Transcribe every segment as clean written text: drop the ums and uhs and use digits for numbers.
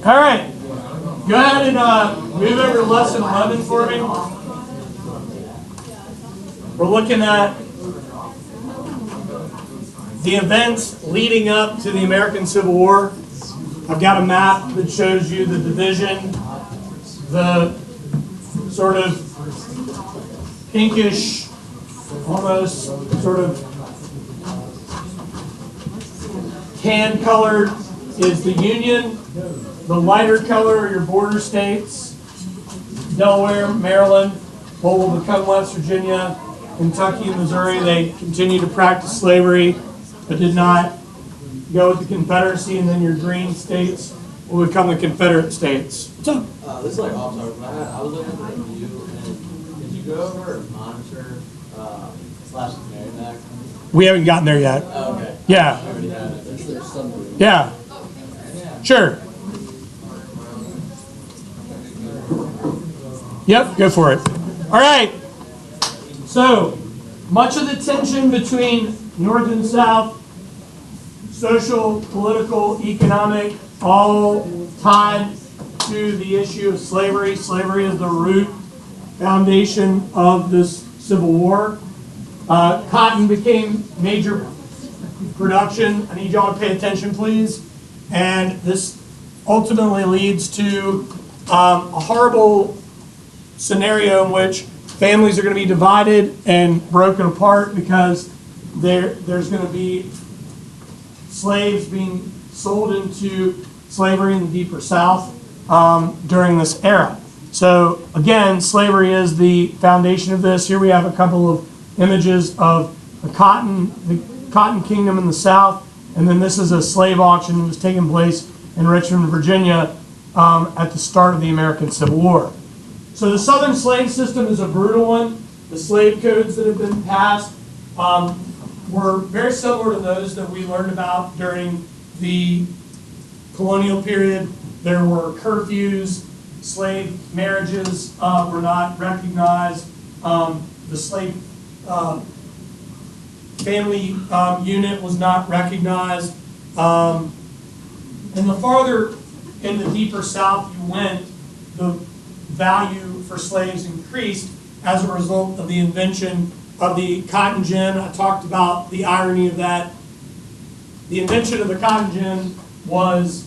All right. Go ahead and move over to lesson 11 for me. We're looking at the events leading up to the American Civil War. I've got a map that shows you the division, the sort of pinkish, almost sort of tan colored is the Union. The lighter color are your border states, Delaware, Maryland, what will become West Virginia, Kentucky, and Missouri. They continue to practice slavery, but did not go with the Confederacy. And then your green states will become the Confederate states. What's up? This is like off topic, but I was looking at the review, and did you go over monitor / Merrimack? We haven't gotten there yet. Oh, okay. Yeah. I already had it. Yeah. Sure. Yep, go for it. All right. So, much of the tension between North and South, social, political, economic, all tied to the issue of slavery. Slavery is the root foundation of this Civil War. Cotton became major production. I need y'all to pay attention, please. And this ultimately leads to a horrible scenario in which families are going to be divided and broken apart because there's going to be slaves being sold into slavery in the deeper South during this era. So again, slavery is the foundation of this. Here we have a couple of images of the Cotton Kingdom in the South, and then this is a slave auction that was taking place in Richmond, Virginia at the start of the American Civil War. So the Southern slave system is a brutal one. The slave codes that have been passed were very similar to those that we learned about during the colonial period. There were curfews, slave marriages were not recognized. The slave family unit was not recognized. And the farther in the deeper South you went, the value for slaves increased as a result of the invention of the cotton gin. I talked about the irony of that. The invention of the cotton gin was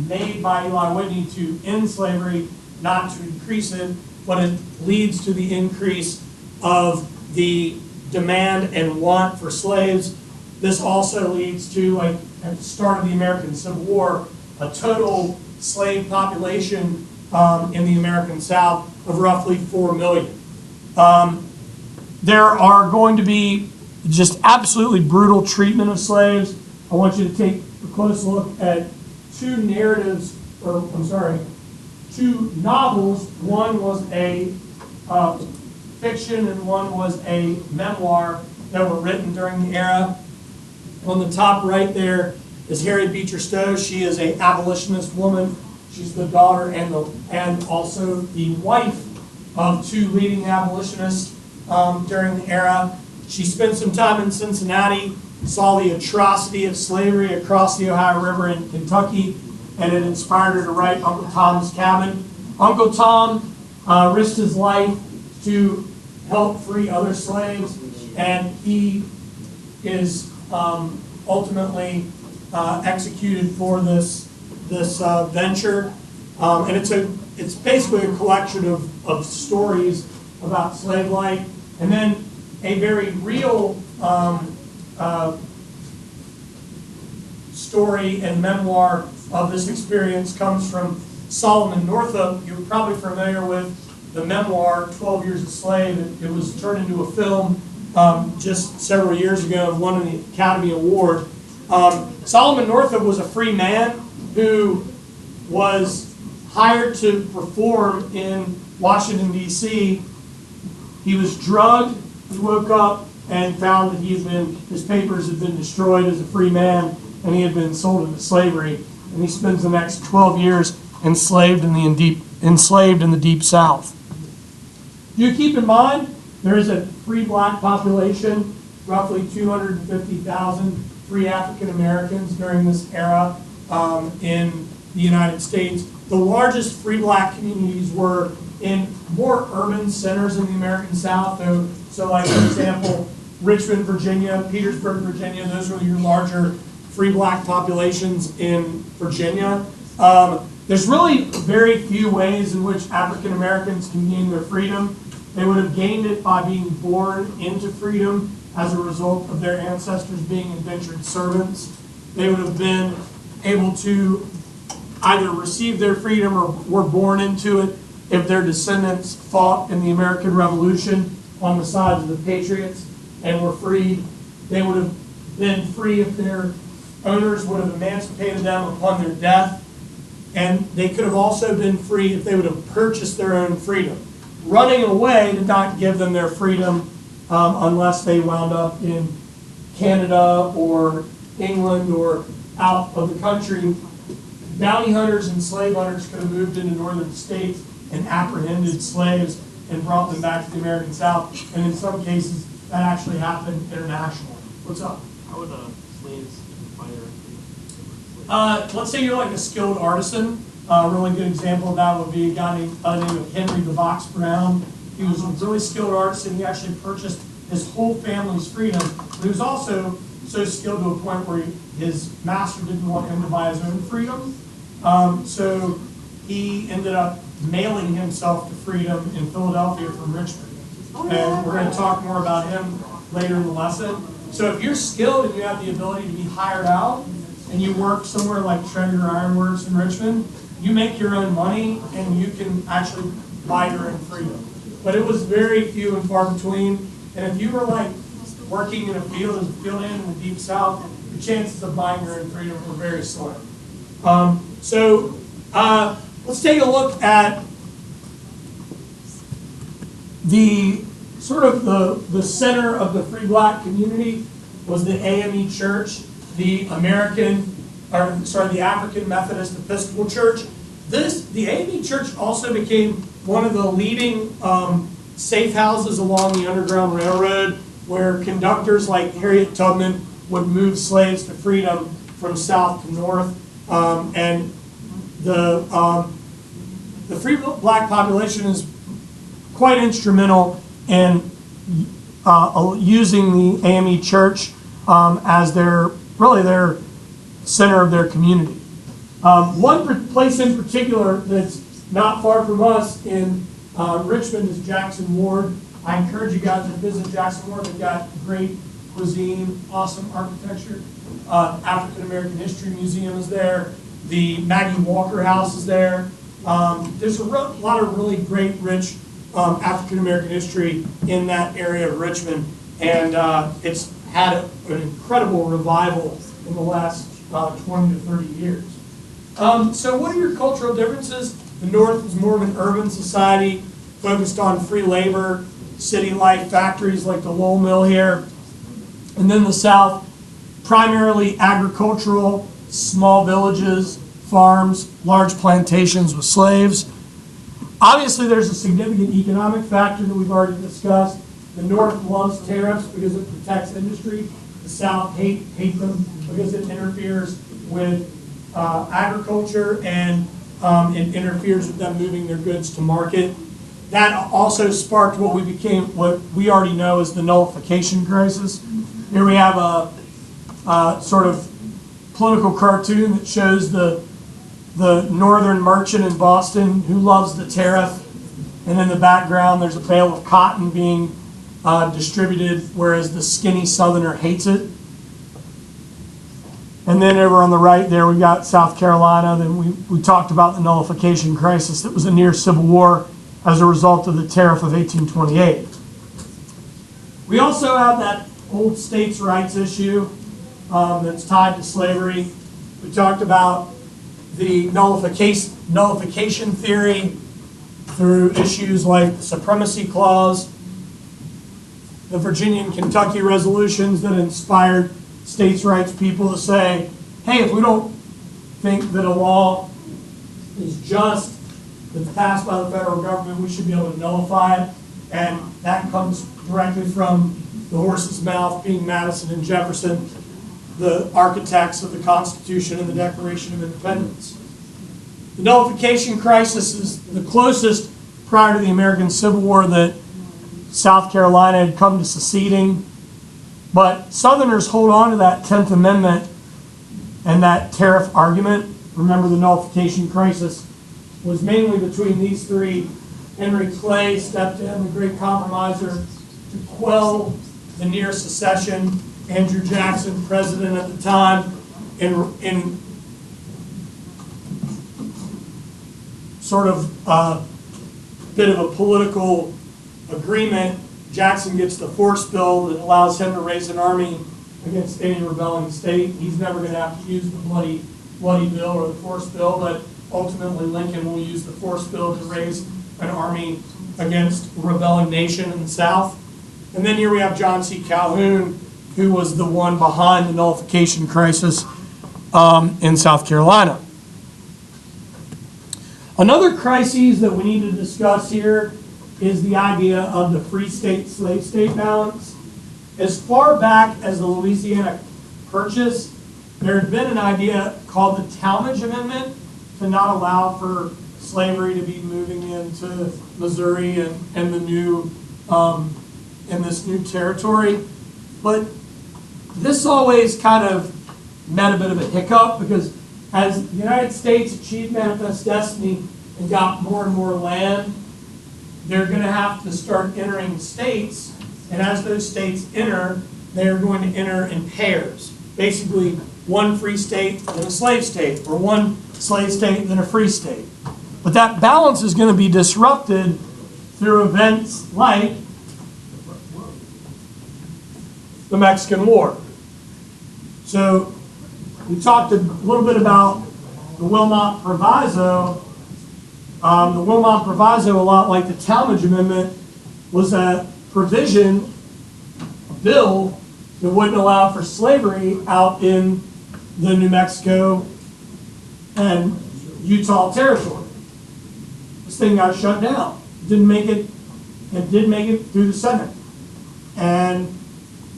made by Eli Whitney to end slavery, not to increase it, but it leads to the increase of the demand and want for slaves. This also leads to, like at the start of the American Civil War, a total slave population in the American South of roughly 4 million. There are going to be just absolutely brutal treatment of slaves. I want you to take a close look at two novels. One was a fiction and one was a memoir that were written during the era. On the top right there is Harriet Beecher Stowe. She is an abolitionist woman. She's the daughter and also the wife of two leading abolitionists during the era. She spent some time in Cincinnati, saw the atrocity of slavery across the Ohio River in Kentucky, and it inspired her to write Uncle Tom's Cabin. Uncle Tom risked his life to help free other slaves, and he is ultimately executed for this venture. And it's basically a collection of stories about slave life. And then a very real story and memoir of this experience comes from Solomon Northup. You're probably familiar with the memoir, 12 Years a Slave. It was turned into a film just several years ago and won an Academy Award. Solomon Northup was a free man who was hired to perform in Washington, D.C. He was drugged. He woke up and found that his papers had been destroyed as a free man, and he had been sold into slavery. And he spends the next 12 years enslaved in the deep South. You keep in mind there is a free black population, roughly 250,000 free African Americans during this era in the United States. The largest free black communities were in more urban centers in the American South. So like, for example, Richmond, Virginia, Petersburg, Virginia, those were your larger free black populations in Virginia. There's really very few ways in which African Americans can gain their freedom. They would have gained it by being born into freedom as a result of their ancestors being indentured servants. They would have been able to either receive their freedom or were born into it if their descendants fought in the American Revolution on the sides of the Patriots and were freed. They would have been free if their owners would have emancipated them upon their death. And they could have also been free if they would have purchased their own freedom. Running away did not give them their freedom unless they wound up in Canada or England or out of the country. Bounty hunters and slave hunters could have moved into northern states and apprehended slaves and brought them back to the American South. And in some cases, that actually happened internationally. What's up? How would slaves find their Let's say you're like a skilled artisan. A really good example of that would be a guy named by the name of Henry the Box Brown. He was a really skilled artisan. He actually purchased his whole family's freedom. But he was also so skilled to a point where his master didn't want him to buy his own freedom. So he ended up mailing himself to freedom in Philadelphia from Richmond. And we're going to talk more about him later in the lesson. So if you're skilled and you have the ability to be hired out, and you work somewhere like Treasure Iron Works in Richmond, you make your own money and you can actually buy your own freedom. But it was very few and far between. And if you were like working in a field as a field hand in the Deep South, the chances of buying your own freedom were very slim. Let's take a look at the sort of the center of the free black community was the AME Church, the African Methodist Episcopal Church. The AME Church also became one of the leading safe houses along the Underground Railroad, where conductors like Harriet Tubman would move slaves to freedom from south to north. And the free black population is quite instrumental in using the AME Church as their center of their community. One place in particular that's not far from us in Richmond is Jackson Ward. I encourage you guys to visit Jackson Ward. They've got great cuisine, awesome architecture. African American History Museum is there. The Maggie Walker House is there. There's a lot of really great, rich African American history in that area of Richmond, and it's had an incredible revival in the last 20 to 30 years. So what are your cultural differences? The North is more of an urban society focused on free labor, city life, factories like the Lowell Mill here. And then the South, primarily agricultural, small villages, farms, large plantations with slaves. Obviously, there's a significant economic factor that we've already discussed. The North loves tariffs because it protects industry. The South hate them because it interferes with agriculture and it interferes with them moving their goods to market. That also sparked what we already know as the nullification crisis. Here we have a sort of political cartoon that shows the northern merchant in Boston who loves the tariff, and in the background there's a bale of cotton being distributed, whereas the skinny southerner hates it. And then over on the right there we've got South Carolina. Then we talked about the nullification crisis that was a near civil war as a result of the tariff of 1828. We also have that old states' rights issue that's tied to slavery. We talked about the nullification theory through issues like the Supremacy Clause, the Virginia and Kentucky resolutions that inspired states' rights people to say, hey, if we don't think that a law is just, that's passed by the federal government, we should be able to nullify it. And that comes directly from the horse's mouth, being Madison and Jefferson. the architects of the Constitution and the Declaration of Independence. The nullification crisis is the closest prior to the American Civil War that South Carolina had come to seceding. But Southerners hold on to that 10th Amendment and that tariff argument. Remember, the nullification crisis was mainly between these three. Henry Clay stepped in, the great compromiser, to quell the near secession. Andrew Jackson, president at the time, in sort of a bit of a political agreement, Jackson gets the force bill that allows him to raise an army against any rebelling state. He's never going to have to use the bloody bill or the force bill, but ultimately Lincoln will use the force bill to raise an army against a rebelling nation in the South. And then here we have John C. Calhoun, who was the one behind the nullification crisis in South Carolina. Another crisis that we need to discuss here is the idea of the free state, slave state balance. As far back as the Louisiana Purchase, there had been an idea called the Talmadge Amendment to not allow for slavery to be moving into Missouri and the new in this new territory. But this always kind of met a bit of a hiccup, because as the United States achieved manifest destiny and got more and more land, they're going to have to start entering states, and as those states enter, they're going to enter in pairs. Basically, one free state, then a slave state, or one slave state, then a free state. But that balance is going to be disrupted through events like the Mexican War. So we talked a little bit about the Wilmot Proviso. The Wilmot Proviso, a lot like the Talmadge Amendment, was a provision, a bill, that wouldn't allow for slavery out in the New Mexico and Utah territory. This thing got shut down. It didn't make it through the Senate. And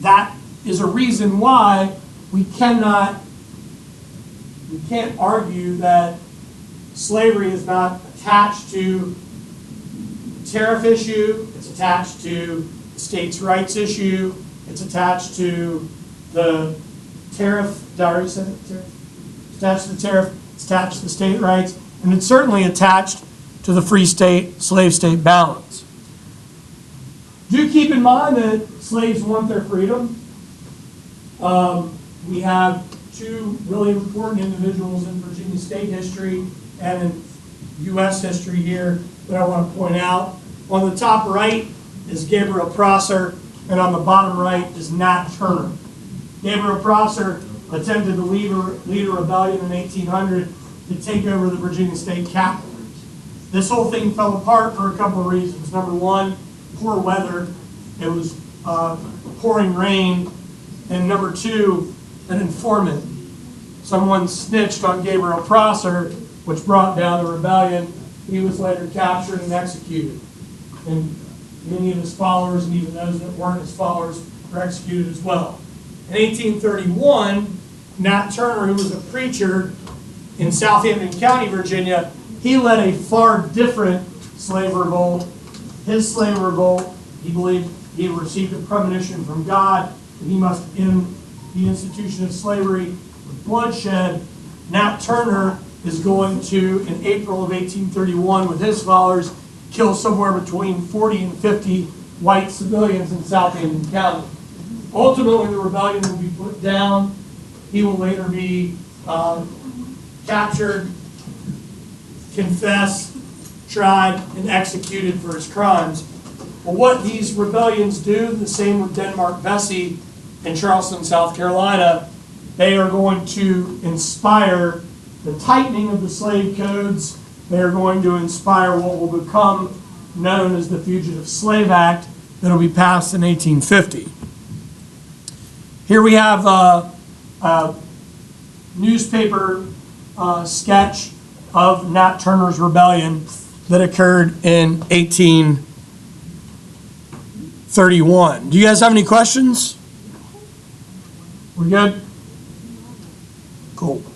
that is a reason why we can't argue that slavery is not attached to the tariff issue, it's attached to the states' rights issue, it's attached to the tariff, it's attached to the tariff, it's attached to the state rights, and it's certainly attached to the free state, slave state balance. Do keep in mind that slaves want their freedom. We have two really important individuals in Virginia state history and in U.S. history here that I want to point out. On the top right is Gabriel Prosser, and on the bottom right is Nat Turner. Gabriel Prosser attempted to lead a rebellion in 1800 to take over the Virginia state capital. This whole thing fell apart for a couple of reasons. Number one, poor weather. It was pouring rain. And number two, an informant. Someone snitched on Gabriel Prosser, which brought down the rebellion. He was later captured and executed. And many of his followers, and even those that weren't his followers, were executed as well. In 1831, Nat Turner, who was a preacher in Southampton County, Virginia, he led a far different slave revolt. His slave revolt, he believed he had received a premonition from God that he must end the institution of slavery with bloodshed. Nat Turner is going to, in April of 1831, with his followers, kill somewhere between 40 and 50 white civilians in Southampton County. Ultimately, the rebellion will be put down. He will later be captured, confess, tried, and executed for his crimes. But what these rebellions do, the same with Denmark Vesey in Charleston, South Carolina, they are going to inspire the tightening of the slave codes. They are going to inspire what will become known as the Fugitive Slave Act that will be passed in 1850. Here we have a newspaper sketch of Nat Turner's rebellion that occurred in 1831. Do you guys have any questions? We're good? hope.